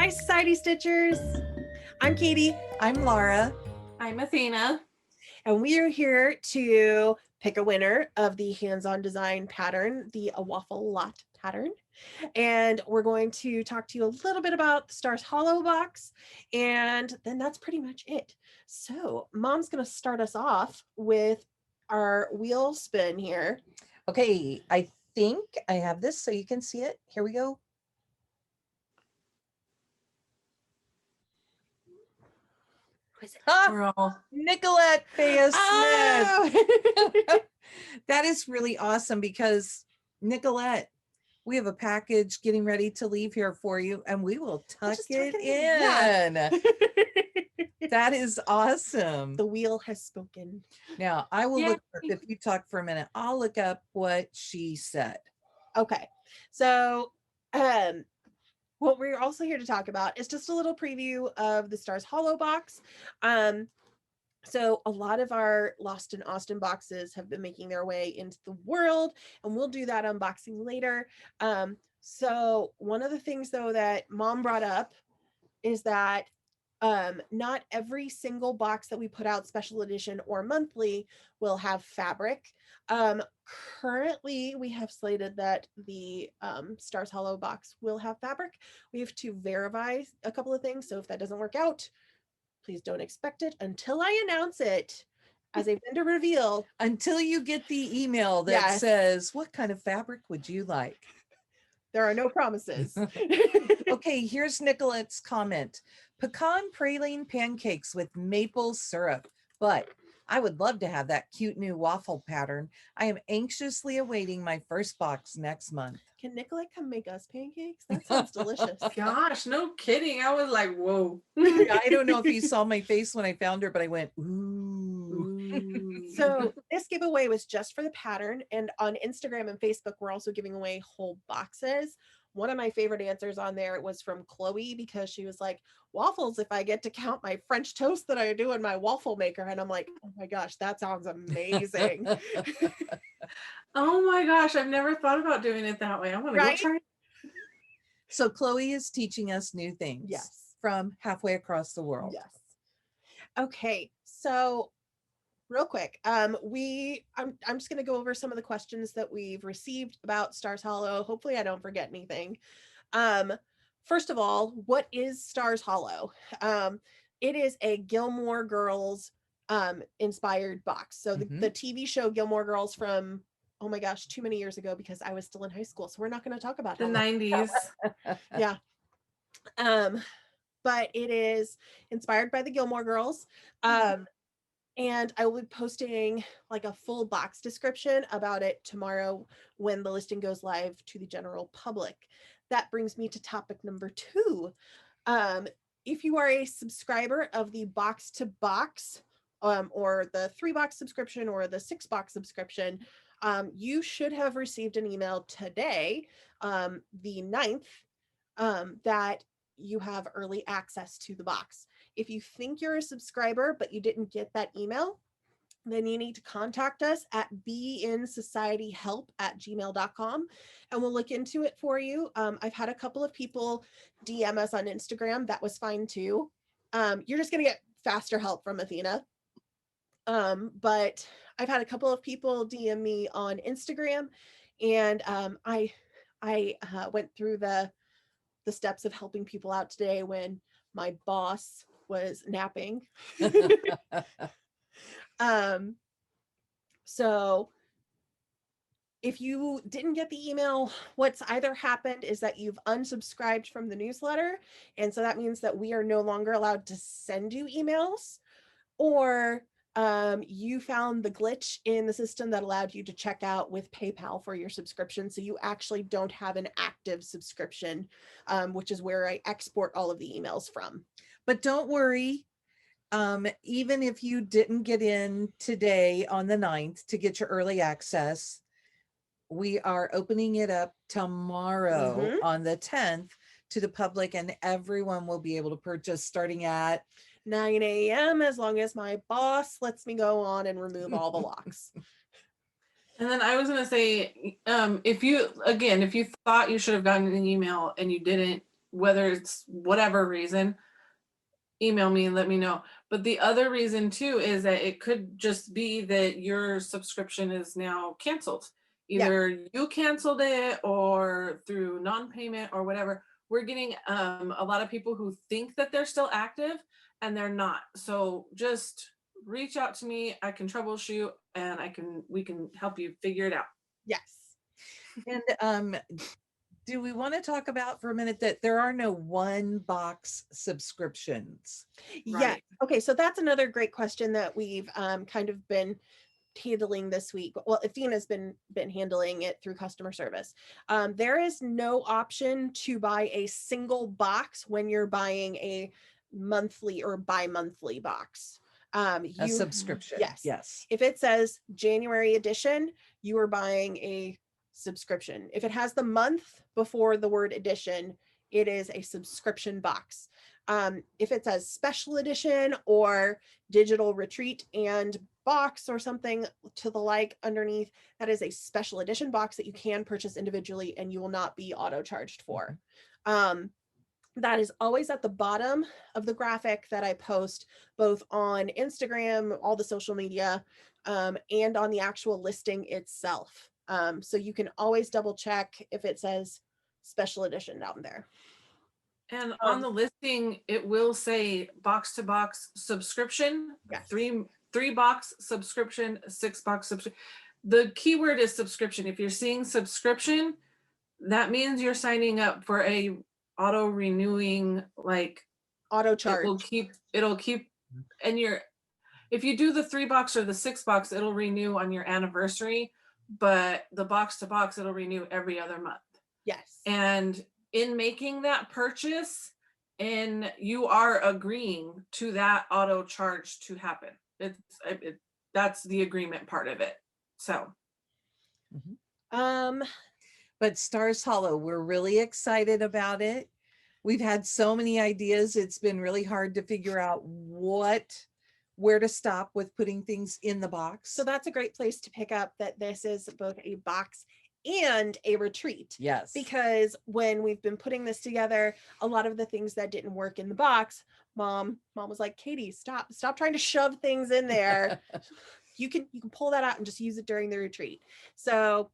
Hi, Society Stitchers. I'm Katie. I'm Laura. I'm Athena. And we are here to pick a winner of the hands-on design pattern, the Waffle Lot pattern. And we're going to talk to you a little bit about the Stars Hollow box. And then that's pretty much it. So Mom's going to start us off with our wheel spin here. Okay, I think I have this so you can see it. Here we go. Girl. Nicolette Thea Smith. Oh! That is really awesome because Nicolette, we have a package getting ready to leave here for you and we will tuck it in. Yeah. That is awesome. The wheel has spoken. Now I will look, if you talk for a minute, I'll look up what she said. Okay. So what we're also here to talk about is just a little preview of the Stars Hollow box. So a lot of our Lost in Austin boxes have been making their way into the world, and we'll do that unboxing later. So one of the things though that Mom brought up is that not every single box that we put out special edition or monthly will have fabric. Currently we have slated that the Stars Hollow box will have fabric. We have to verify a couple of things, so if that doesn't work out, please don't expect it until I announce it as a vendor reveal. Until you get the email that says, what kind of fabric would you like? There are no promises. Okay, here's Nicolette's comment. Pecan praline pancakes with maple syrup, but I would love to have that cute new waffle pattern. I am anxiously awaiting my first box next month. Can Nicolette come make us pancakes? That sounds delicious. Gosh, no kidding. I was like, whoa. I don't know if you saw my face when I found her, but I went, ooh. So this giveaway was just for the pattern, and on Instagram and Facebook, we're also giving away whole boxes. One of my favorite answers on there was from Chloe, because she was like, waffles if I get to count my French toast that I do in my waffle maker. And I'm like, oh my gosh, that sounds amazing. Oh my gosh, I've never thought about doing it that way. I want to go try it. So Chloe is teaching us new things. Yes. From halfway across the world. Yes. Okay, so real quick, I'm just going to go over some of the questions that we've received about Stars Hollow. Hopefully I don't forget anything. First of all, what is Stars Hollow? It is a Gilmore Girls inspired box. So the TV show Gilmore Girls from, oh my gosh, too many years ago, because I was still in high school, so we're not going to talk about the 90s. Yeah. But it is inspired by the Gilmore Girls. And I will be posting like a full box description about it tomorrow when the listing goes live to the general public. That brings me to topic number 2. If you are a subscriber of the box to box, or the 3-box subscription or the 6-box subscription, you should have received an email today, the 9th, that you have early access to the box. If you think you're a subscriber but you didn't get that email, then you need to contact us at beinsocietyhelp@gmail.com and we'll look into it for you. I've had a couple of people DM us on Instagram. That was fine too. You're just going to get faster help from Athena. But I've had a couple of people DM me on Instagram, and I went through the steps of helping people out today when my boss was napping. So if you didn't get the email, what's either happened is that you've unsubscribed from the newsletter, and so that means that we are no longer allowed to send you emails, or you found the glitch in the system that allowed you to check out with PayPal for your subscription. So you actually don't have an active subscription, which is where I export all of the emails from. But don't worry. Even if you didn't get in today on the 9th to get your early access, we are opening it up tomorrow on the 10th to the public, and everyone will be able to purchase starting at 9 a.m. as long as my boss lets me go on and remove all the locks. And then I was going to say, if you thought you should have gotten an email and you didn't, whether it's whatever reason, email me and let me know. But the other reason too is that it could just be that your subscription is now canceled. Yeah. Either you canceled it or through non-payment or whatever. We're getting a lot of people who think that they're still active and they're not. So just reach out to me. I can troubleshoot and we can help you figure it out. Yes. And do we want to talk about for a minute that there are no one box subscriptions? Yeah. Right. Okay. So that's another great question that we've kind of been handling this week. Well, Athena's been handling it through customer service. There is no option to buy a single box when you're buying a monthly or bi-monthly box. A subscription. Yes. Yes. If it says January edition, you are buying a subscription. If it has the month before the word edition, it is a subscription box. If it says special edition or digital retreat and box or something to the like underneath, that is a special edition box that you can purchase individually and you will not be auto charged for. That is always at the bottom of the graphic that I post both on Instagram, all the social media, and on the actual listing itself. So you can always double check if it says special edition down there. And on the listing, it will say box to box subscription, Yes. three box subscription, 6 box subscription. The keyword is subscription. If you're seeing subscription, that means you're signing up for a auto renewing, like Auto charge. It'll keep, and if you do the 3 box or the 6 box, it'll renew on your anniversary, but the box to box, it'll renew every other month. Yes. And in making that purchase, and you are agreeing to that auto charge to happen. That's the agreement part of it. So. But Stars Hollow, we're really excited about it. We've had so many ideas. It's been really hard to figure out where to stop with putting things in the box. So that's a great place to pick up that this is both a box and a retreat. Yes. Because when we've been putting this together, a lot of the things that didn't work in the box, mom was like, Katie, stop trying to shove things in there. You can pull that out and just use it during the retreat. So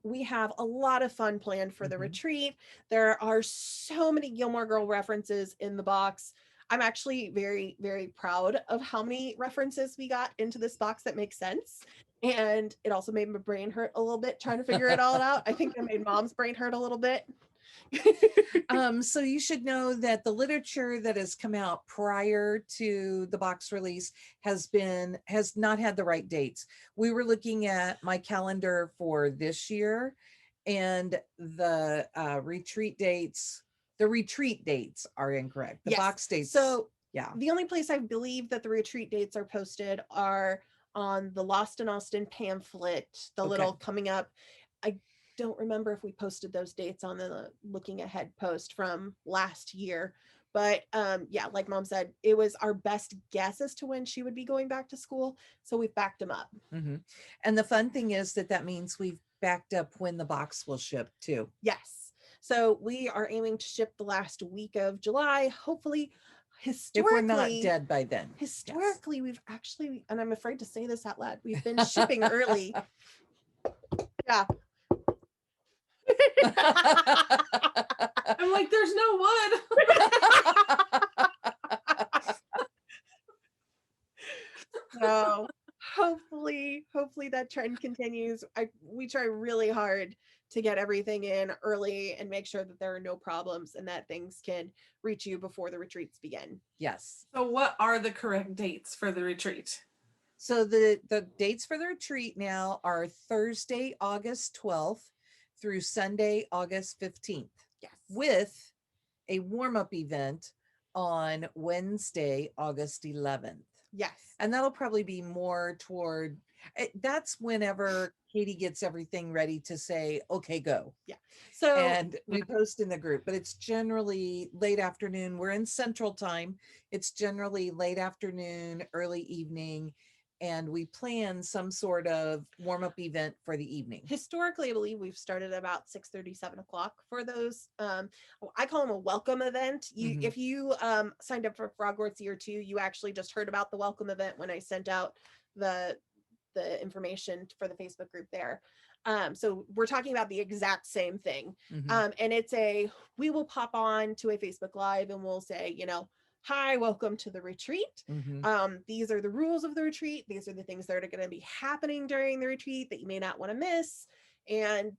we have a lot of fun planned for the retreat. There are so many Gilmore Girl references in the box. I'm actually very, very proud of how many references we got into this box that makes sense. And it also made my brain hurt a little bit trying to figure it all out. I think I made mom's brain hurt a little bit. So you should know that the literature that has come out prior to the box release has not had the right dates. We were looking at my calendar for this year, and the retreat dates are incorrect. The box dates. So yeah, the only place I believe that the retreat dates are posted are on the Lost in Austin pamphlet, the little coming up. I don't remember if we posted those dates on the looking ahead post from last year, but yeah, like mom said, it was our best guess as to when she would be going back to school, so we've backed them up. And the fun thing is that means we've backed up when the box will ship too. Yes, so we are aiming to ship the last week of July, hopefully. Historically, if we're not dead by then. Historically, we've actually, and I'm afraid to say this out loud, we've been shipping early. Yeah. I'm like, there's no wood. So hopefully that trend continues. We try really hard to get everything in early and make sure that there are no problems and that things can reach you before the retreats begin. Yes. So what are the correct dates for the retreat? So the dates for the retreat now are Thursday, August 12th through Sunday, August 15th. Yes. With a warm-up event on Wednesday, August 11th. Yes. And that'll probably be more toward, that's whenever Katie gets everything ready to say, okay, go. Yeah. So, and we post in the group, but it's generally late afternoon. We're in Central Time. It's generally late afternoon, early evening. and we plan some sort of warm-up event for the evening. Historically, I believe we've started about 6:30, 7 o'clock for those. I call them a welcome event. Mhm. If you signed up for Frogwarts Year 2, you actually just heard about the welcome event when I sent out the information for the Facebook group there. So we're talking about the exact same thing. Mhm. And we will pop on to a Facebook Live and we'll say, hi, welcome to the retreat. Mhm. These are the rules of the retreat. These are the things that are going to be happening during the retreat that you may not want to miss. And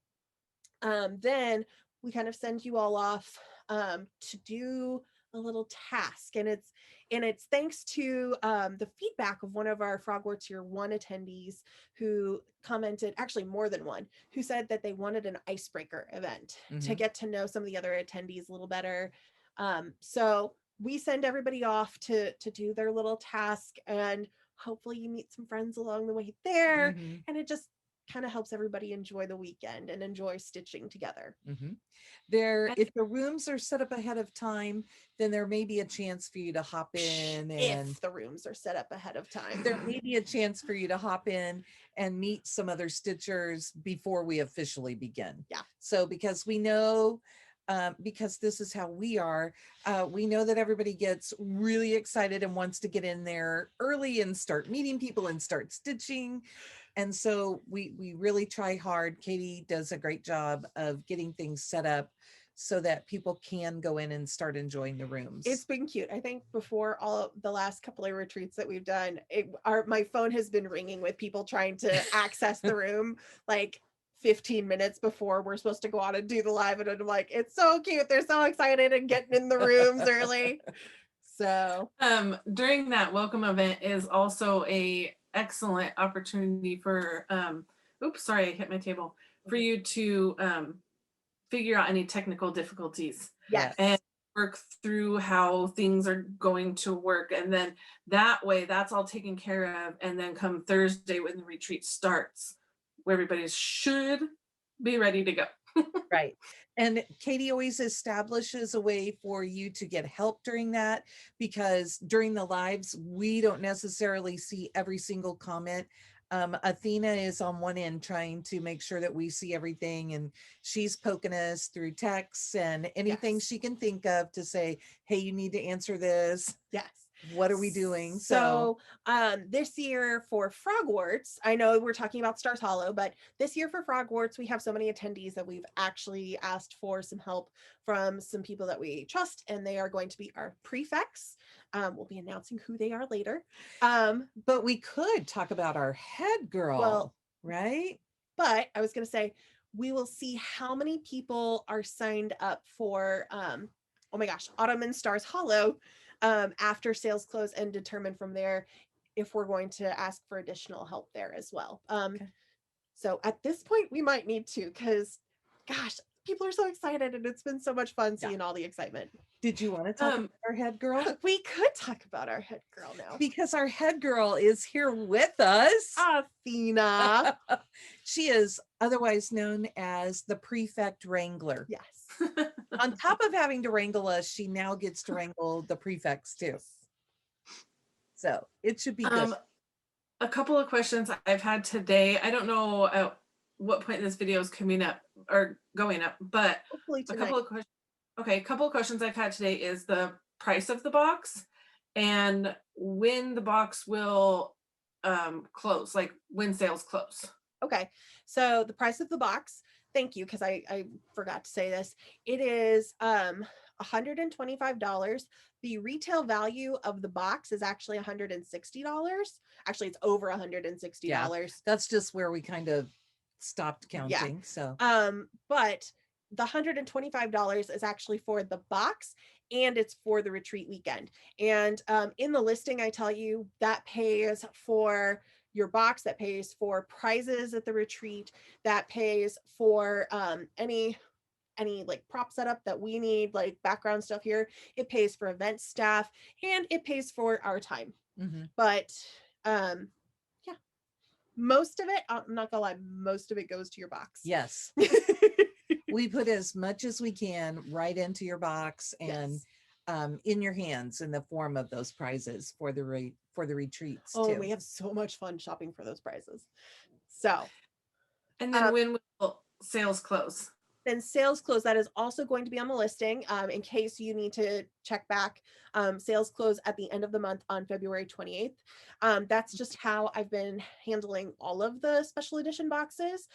then we kind of send you all off to do a little task. And it's thanks to the feedback of one of our Frogwarts Year 1 attendees who commented, actually more than one, who said that they wanted an icebreaker event to Mhm. get to know some of the other attendees a little better. So we send everybody off to do their little task, and hopefully you meet some friends along the way there. Mhm. And it just kind of helps everybody enjoy the weekend and enjoy stitching together. Mhm. There, And if the rooms are set up ahead of time, then there may be a chance for you to hop in, and If the rooms are set up ahead of time. there may be a chance for you to hop in and meet some other stitchers before we officially begin. Yeah. So because we know, because this is how we are, we know that everybody gets really excited and wants to get in there early and start meeting people and start stitching. And so we really try hard. Katie does a great job of getting things set up so that people can go in and start enjoying the rooms. It's been cute. I think before all of the last couple of retreats that we've done, my phone has been ringing with people trying to access the room like 15 minutes before we're supposed to go out and do the live. And I'm like, it's so cute. They're so excited and getting in the rooms early. So during that welcome event is also a excellent opportunity for oops, sorry, I hit my table, for you to figure out any technical difficulties yes. and work through how things are going to work. And then that way that's all taken care of. And then come Thursday when the retreat starts, where everybody should be ready to go. Right. And Katie always establishes a way for you to get help during that, because during the lives, we don't necessarily see every single comment. Athena is on one end trying to make sure that we see everything, and she's poking us through texts and anything Yes. she can think of to say, hey, you need to answer this. Yes. What are we doing? So this year for Frogwarts, I know we're talking about Stars Hollow, but this year for Frogwarts, we have so many attendees that we've actually asked for some help from some people that we trust, and they are going to be our prefects. We'll be announcing who they are later. But we could talk about our head girl, well, right? But I was going to say, we will see how many people are signed up for, oh my gosh, Autumn and Stars Hollow after sales close, and determine from there if we're going to ask for additional help there as well. Okay. So at this point, we might need to, because gosh, people are so excited and it's been so much fun seeing all the excitement. Did you want to talk about our head girl? We could talk about our head girl now. Because our head girl is here with us. Athena. She is otherwise known as the prefect wrangler. Yes. On top of having to wrangle us, she now gets to wrangle the prefects too. So it should be good. A couple of questions I've had today. I don't know at what point this video is coming up or going up, but hopefully a tonight. couple of questions. Okay, a couple of questions I've had today is the price of the box and when the box will close, like when sales close. Okay, so the price of the box, thank you, because I forgot to say this. It is $125. The retail value of the box is actually $160. Actually, it's over $160. Yeah, that's just where we kind of stopped counting. So but the $125 is actually for the box, and it's for the retreat weekend. And in the listing, I tell you that pays for your box, that pays for prizes at the retreat, that pays for any like prop setup that we need, like background stuff here. It pays for event staff, and it pays for our time. But yeah, most of it, I'm not gonna lie, most of it goes to your box. Yes. We put as much as we can right into your box, and in your hands in the form of those prizes for the retreats Oh, too. we have so much fun shopping for those prizes. So, And then when will sales close? then sales close, that is also going to be on the listing in case you need to check back. Sales close at the end of the month on February 28th. That's just how I've been handling all of the special edition boxes.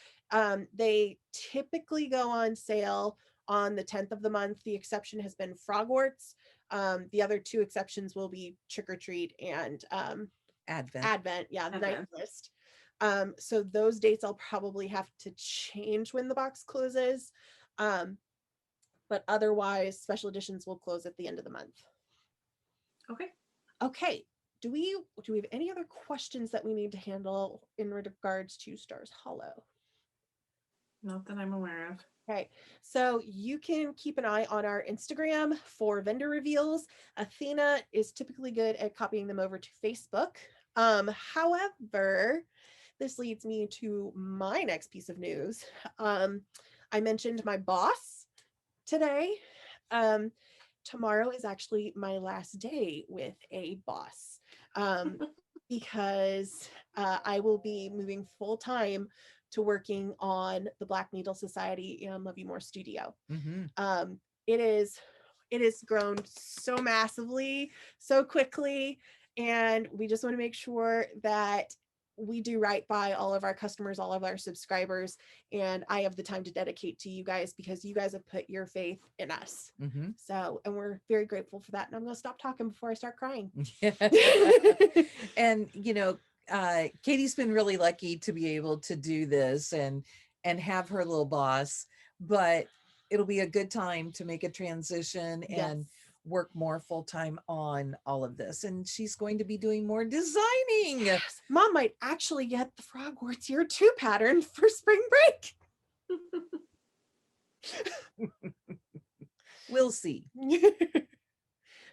They typically go on sale on the 10th of the month. The exception has been Frogwarts. The other two exceptions will be Trick or Treat and Advent. Yeah, the night list. So those dates I'll probably have to change when the box closes. But otherwise, special editions will close at the end of the month. Okay. Okay. Do we have any other questions that we need to handle in regards to Stars Hollow? Not that I'm aware of. Okay, so you can keep an eye on our Instagram for vendor reveals. Athena is typically good at copying them over to Facebook. However, this leads me to my next piece of news. I mentioned my boss today. Tomorrow is actually my last day with a boss because I will be moving full time to working on the Black Needle Society and Love You More Studio. Mm-hmm. It has grown so massively, so quickly, and we just want to make sure that we do right by all of our customers, all of our subscribers, and I have the time to dedicate to you guys because you guys have put your faith in us. Mm-hmm. So, and we're very grateful for that. And I'm going to stop talking before I start crying. And Katie's been really lucky to be able to do this and have her little boss, but it'll be a good time to make a transition and work more full-time on all of this. And she's going to be doing more designing. Yes. Mom might actually get the Frogwarts Year 2 pattern for spring break. We'll see.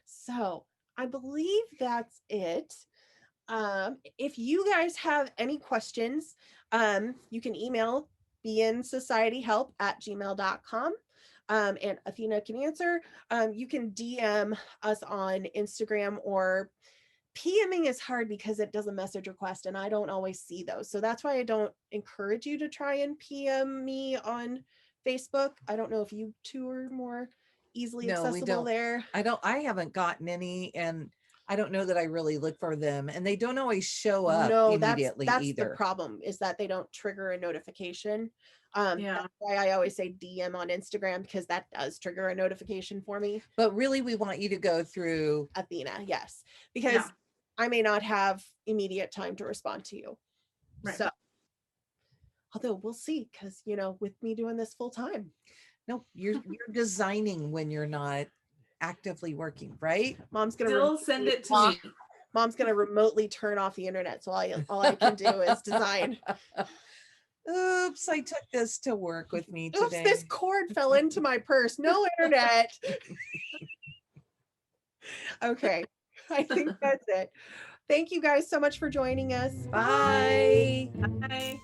So I believe that's it. If you guys have any questions, you can email bnsocietyhelp@gmail.com. And Athena can answer. You can DM us on Instagram, or PMing is hard because it does a message request and I don't always see those. So that's why I don't encourage you to try and PM me on Facebook. I don't know if you two are more easily accessible there. I haven't gotten any, and I don't know that I really look for them, and they don't always show up immediately that's either. The problem is that they don't trigger a notification. That's why I always say DM on Instagram, because that does trigger a notification for me. But really, we want you to go through Athena, yes, because I may not have immediate time to respond to you. Right. So, although we'll see, because with me doing this full time. No, you're designing when you're not actively working, right? Mom's gonna still send it to me. Mom's gonna remotely turn off the internet, so all I can do is design. Oops, I took this to work with me today. Oops, this cord fell into my purse. No internet. Okay, I think that's it. Thank you guys so much for joining us. Bye. Bye.